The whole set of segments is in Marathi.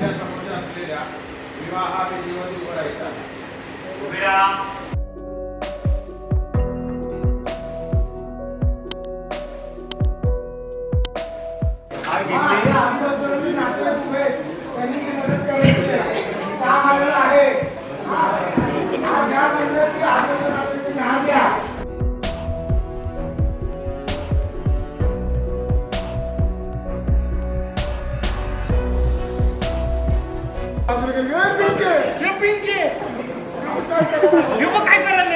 आपल्या समोर असलेल्या विवाह विधीवर उभं राहायचं आहे. उभे राहा. काय करायला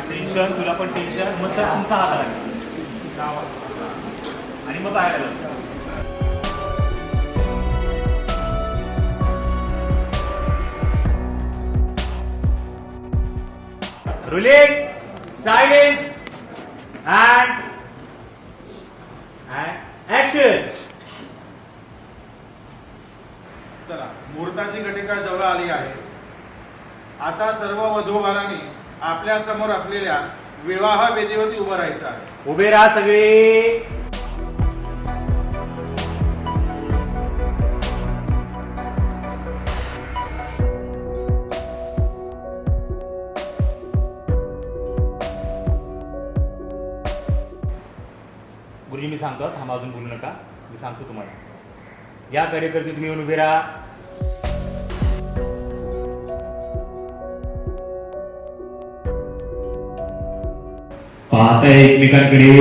टेन्शन, तुला पण टेन्शन. मग सर तुमचा हात आला आणि मग बाहेर आलं. Ruling, silence and action. चला, मुहूर्ताची घटिका जवळ आली आहे. आता सर्व वधूवरांनी आपल्या समोर असलेल्या विवाह वेदीवरती उभं राहायचं आहे. उभे राहा सगळे. गुरुजी मी सांगतो, थांबा, अजून बोलू नका. मी सांगतो तुम्हाला. या कार्यकर्ते तुम्ही येऊन उभे राहा. पाहताय एकमेकांकडे,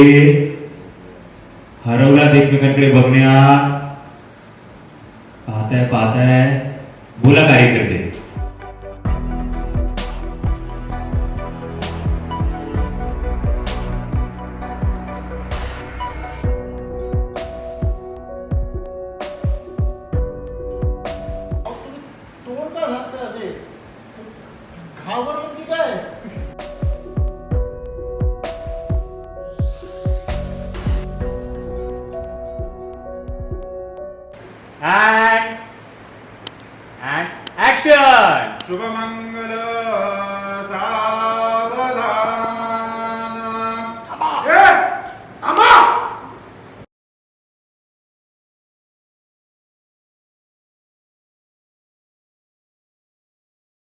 हरवलात एकमेकांकडे बघण्यात. पाहताय. बोला कार्यकर्ते. घाबरलं की काय? And action. शुभमंगल